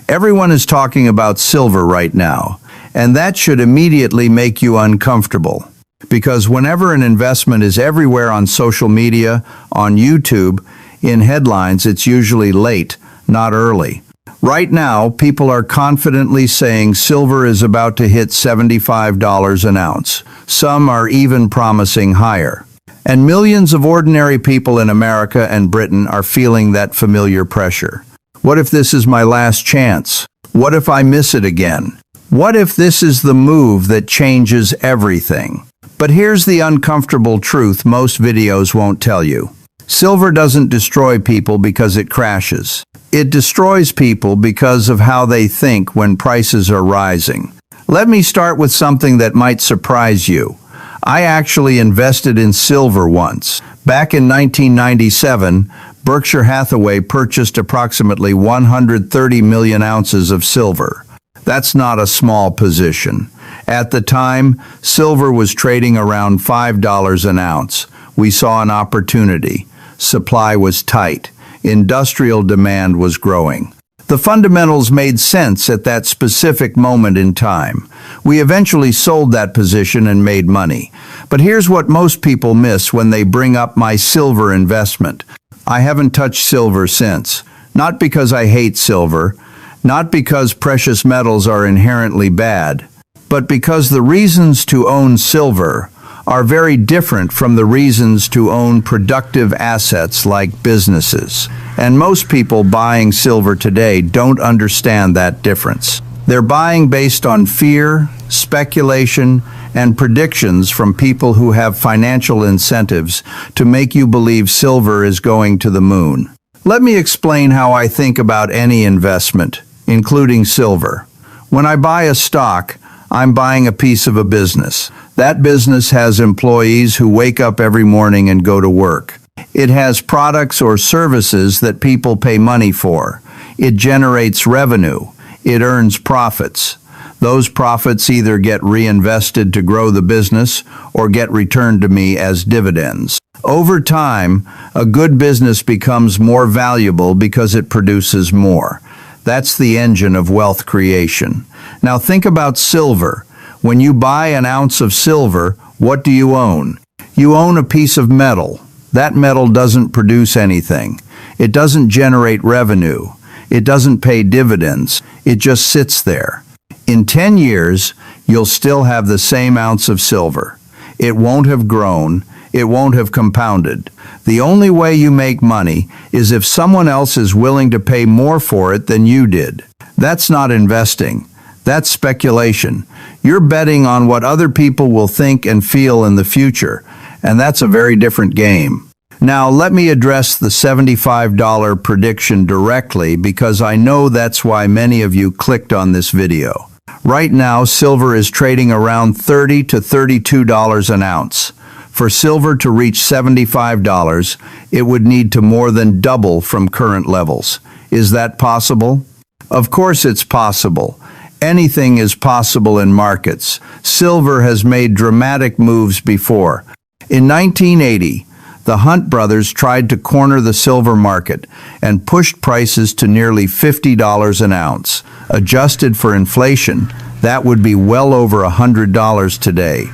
Everyone is talking about silver right now, and that should immediately make you uncomfortable. Because whenever an investment is everywhere on social media, on YouTube, in headlines, it's usually late, not early. Right now, people are confidently saying silver is about to hit $75 an ounce. Some are even promising higher. And millions of ordinary people in America and Britain are feeling that familiar pressure. What if this is my last chance? What if I miss it again? What if this is the move that changes everything? But here's the uncomfortable truth most videos won't tell you. Silver doesn't destroy people because it crashes. It destroys people because of how they think when prices are rising. Let me start with something that might surprise you. I actually invested in silver once. Back in 1997, Berkshire Hathaway purchased approximately 130 million ounces of silver. That's not a small position. At the time, silver was trading around $5 an ounce. We saw an opportunity. Supply was tight. Industrial demand was growing. The fundamentals made sense at that specific moment in time. We eventually sold that position and made money. But here's what most people miss when they bring up my silver investment. I haven't touched silver since. Not because I hate silver, not because precious metals are inherently bad, but because the reasons to own silver are very different from the reasons to own productive assets like businesses. And most people buying silver today don't understand that difference. They're buying based on fear, speculation, and predictions from people who have financial incentives to make you believe silver is going to the moon. Let me explain how I think about any investment, including silver. When I buy a stock, I'm buying a piece of a business. That business has employees who wake up every morning and go to work. It has products or services that people pay money for. It generates revenue. It earns profits. Those profits either get reinvested to grow the business or get returned to me as dividends. Over time, a good business becomes more valuable because it produces more. That's the engine of wealth creation. Now think about silver. When you buy an ounce of silver, what do you own? You own a piece of metal. That metal doesn't produce anything. It doesn't generate revenue. It doesn't pay dividends. It just sits there. In 10 years, you'll still have the same ounce of silver. It won't have grown. It won't have compounded. The only way you make money is if someone else is willing to pay more for it than you did. That's not investing. That's speculation. You're betting on what other people will think and feel in the future, and that's a very different game. Now, let me address the $75 prediction directly because I know that's why many of you clicked on this video. Right now, silver is trading around $30 to $32 an ounce. For silver to reach $75, it would need to more than double from current levels. Is that possible? Of course it's possible. Anything is possible in markets. Silver has made dramatic moves before. In 1980, the Hunt brothers tried to corner the silver market and pushed prices to nearly $50 an ounce. Adjusted for inflation, that would be well over $100 today.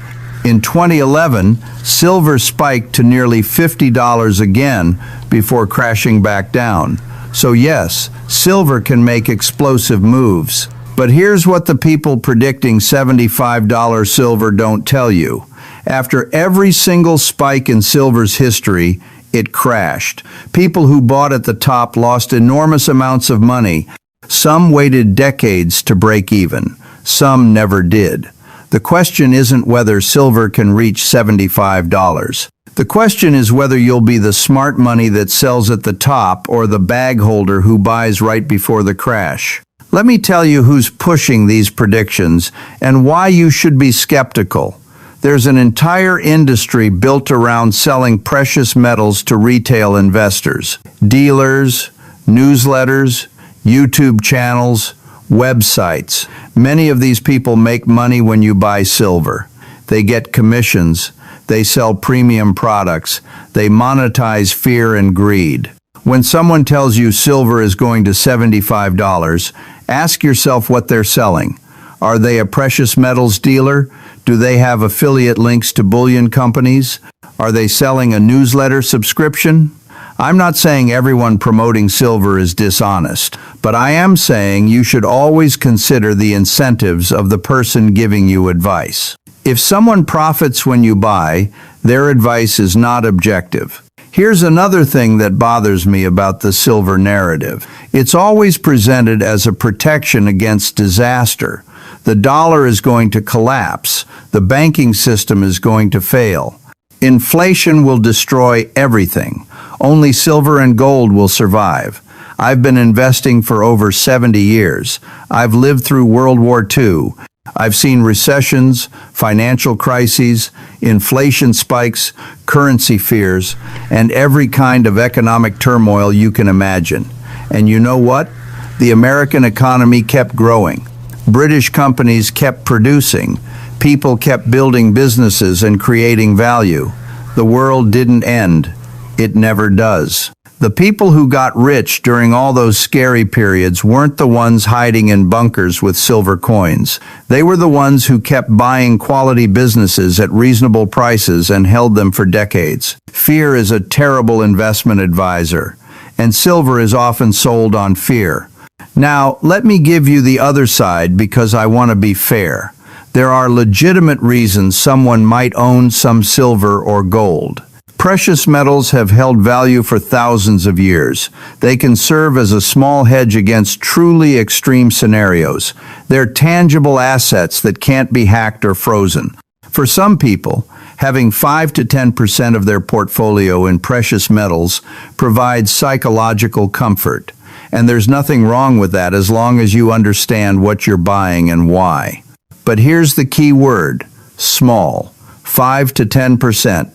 In 2011, silver spiked to nearly $50 again before crashing back down. So yes, silver can make explosive moves. But here's what the people predicting $75 silver don't tell you. After every single spike in silver's history, it crashed. People who bought at the top lost enormous amounts of money. Some waited decades to break even. Some never did. The question isn't whether silver can reach $75. The question is whether you'll be the smart money that sells at the top or the bag holder who buys right before the crash. Let me tell you who's pushing these predictions and why you should be skeptical. There's an entire industry built around selling precious metals to retail investors. Dealers, newsletters, YouTube channels, websites. Many of these people make money when you buy silver. They get commissions. They sell premium products. They monetize fear and greed. When someone tells you silver is going to $75 Ask yourself what they're selling. Are they a precious metals dealer? Do they have affiliate links to bullion companies? Are they selling a newsletter subscription? I'm not saying everyone promoting silver is dishonest, but I am saying you should always consider the incentives of the person giving you advice. If someone profits when you buy, their advice is not objective. Here's another thing that bothers me about the silver narrative. It's always presented as a protection against disaster. The dollar is going to collapse. The banking system is going to fail. Inflation will destroy everything. Only silver and gold will survive. I've been investing for over 70 years. I've lived through World War II. I've seen recessions, financial crises, inflation spikes, currency fears, and every kind of economic turmoil you can imagine. And you know what? The American economy kept growing. British companies kept producing. People kept building businesses and creating value. The world didn't end. It never does. The people who got rich during all those scary periods weren't the ones hiding in bunkers with silver coins. They were the ones who kept buying quality businesses at reasonable prices and held them for decades. Fear is a terrible investment advisor, and silver is often sold on fear. Now, let me give you the other side because I want to be fair. There are legitimate reasons someone might own some silver or gold. Precious metals have held value for thousands of years. They can serve as a small hedge against truly extreme scenarios. They're tangible assets that can't be hacked or frozen. For some people, having 5 to 10% of their portfolio in precious metals provides psychological comfort. And there's nothing wrong with that as long as you understand what you're buying and why. But here's the key word: small. 5 to 10%.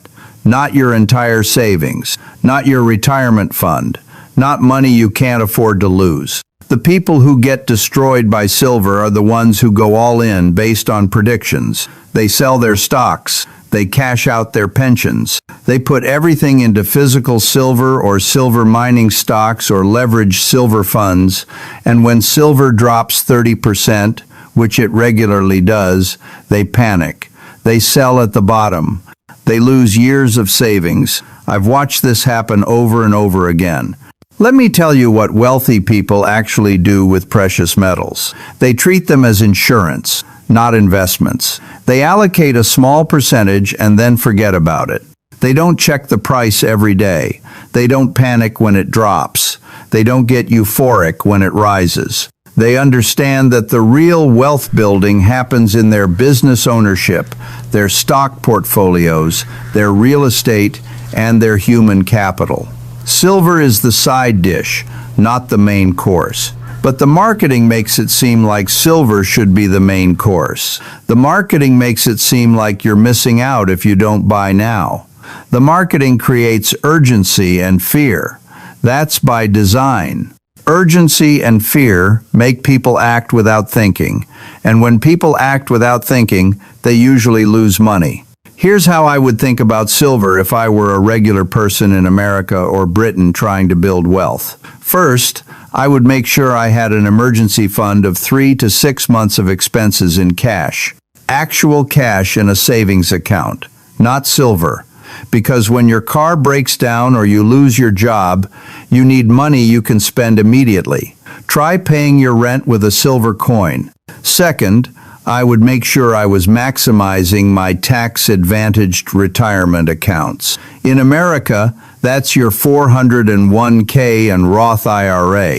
Not your entire savings, not your retirement fund, not money you can't afford to lose. The people who get destroyed by silver are the ones who go all in based on predictions. They sell their stocks. They cash out their pensions. They put everything into physical silver or silver mining stocks or leveraged silver funds, and when silver drops 30%, which it regularly does, they panic. They sell at the bottom. They lose years of savings. I've watched this happen over and over again. Let me tell you what wealthy people actually do with precious metals. They treat them as insurance, not investments. They allocate a small percentage and then forget about it. They don't check the price every day. They don't panic when it drops. They don't get euphoric when it rises. They understand that the real wealth building happens in their business ownership, their stock portfolios, their real estate, and their human capital. Silver is the side dish, not the main course. But the marketing makes it seem like silver should be the main course. The marketing makes it seem like you're missing out if you don't buy now. The marketing creates urgency and fear. That's by design. Urgency and fear make people act without thinking, and when people act without thinking, they usually lose money. Here's how I would think about silver if I were a regular person in America or Britain trying to build wealth. First, I would make sure I had an emergency fund of 3 to 6 months of expenses in cash. Actual cash in a savings account, not silver. Because when your car breaks down or you lose your job, you need money you can spend immediately. Try paying your rent with a silver coin. Second, I would make sure I was maximizing my tax-advantaged retirement accounts. In America, that's your 401k and Roth IRA.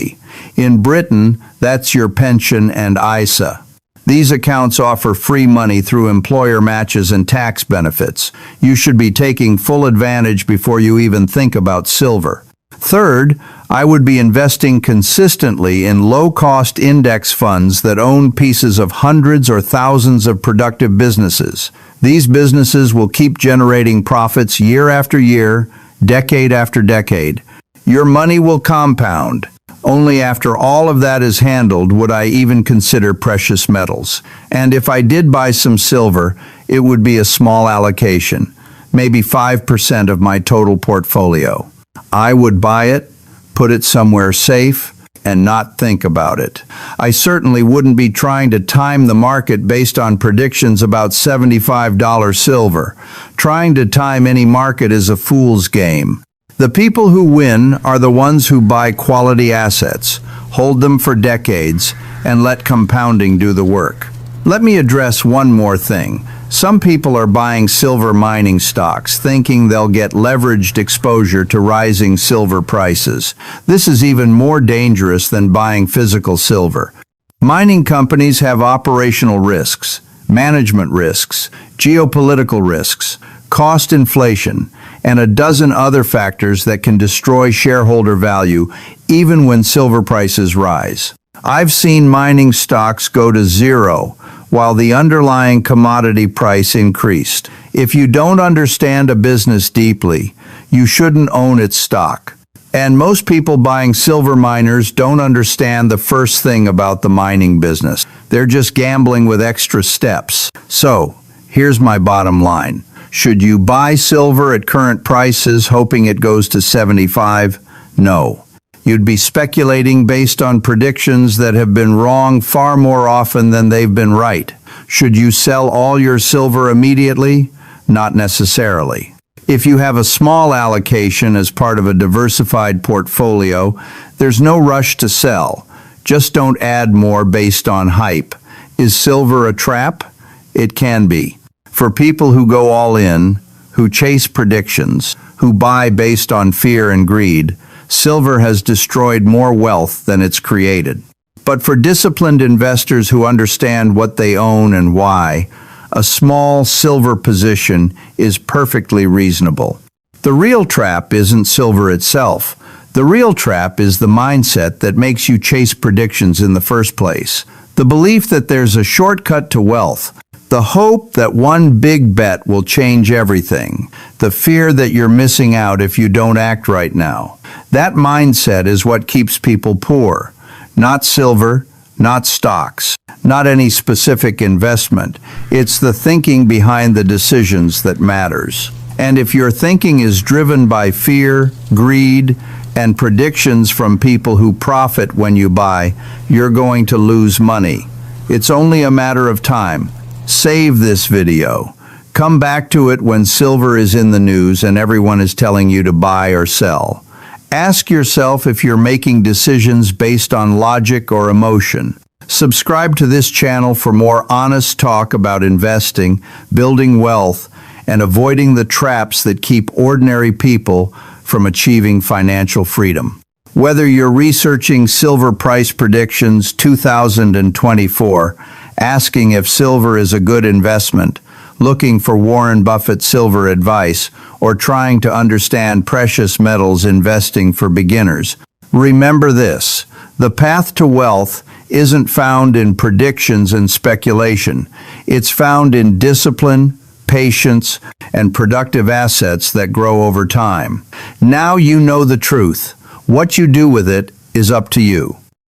In Britain, that's your pension and ISA. These accounts offer free money through employer matches and tax benefits. You should be taking full advantage before you even think about silver. Third, I would be investing consistently in low-cost index funds that own pieces of hundreds or thousands of productive businesses. These businesses will keep generating profits year after year, decade after decade. Your money will compound. Only after all of that is handled would I even consider precious metals. And if I did buy some silver, it would be a small allocation, maybe 5% of my total portfolio. I would buy it, put it somewhere safe, and not think about it. I certainly wouldn't be trying to time the market based on predictions about $75 silver. Trying to time any market is a fool's game. The people who win are the ones who buy quality assets, hold them for decades, and let compounding do the work. Let me address one more thing. Some people are buying silver mining stocks, thinking they'll get leveraged exposure to rising silver prices. This is even more dangerous than buying physical silver. Mining companies have operational risks, management risks, geopolitical risks, cost inflation, and a dozen other factors that can destroy shareholder value even when silver prices rise. I've seen mining stocks go to zero while the underlying commodity price increased. If you don't understand a business deeply, you shouldn't own its stock. And most people buying silver miners don't understand the first thing about the mining business. They're just gambling with extra steps. So, here's my bottom line. Should you buy silver at current prices hoping it goes to 75? No. You'd be speculating based on predictions that have been wrong far more often than they've been right. Should you sell all your silver immediately? Not necessarily. If you have a small allocation as part of a diversified portfolio, there's no rush to sell. Just don't add more based on hype. Is silver a trap? It can be. For people who go all in, who chase predictions, who buy based on fear and greed, silver has destroyed more wealth than it's created. But for disciplined investors who understand what they own and why, a small silver position is perfectly reasonable. The real trap isn't silver itself. The real trap is the mindset that makes you chase predictions in the first place. The belief that there's a shortcut to wealth. The hope that one big bet will change everything. The fear that you're missing out if you don't act right now. That mindset is what keeps people poor. Not silver, not stocks, not any specific investment. It's the thinking behind the decisions that matters. And if your thinking is driven by fear, greed, and predictions from people who profit when you buy, you're going to lose money. It's only a matter of time. Save this video. Come back to it when silver is in the news and everyone is telling you to buy or sell. Ask yourself if you're making decisions based on logic or emotion. Subscribe to this channel for more honest talk about investing, building wealth, and avoiding the traps that keep ordinary people from achieving financial freedom. Whether you're researching silver price predictions 2024, asking if silver is a good investment, looking for Warren Buffett silver advice, or trying to understand precious metals investing for beginners, remember this: the path to wealth isn't found in predictions and speculation. It's found in discipline, patience, and productive assets that grow over time. Now you know the truth. What you do with it is up to you.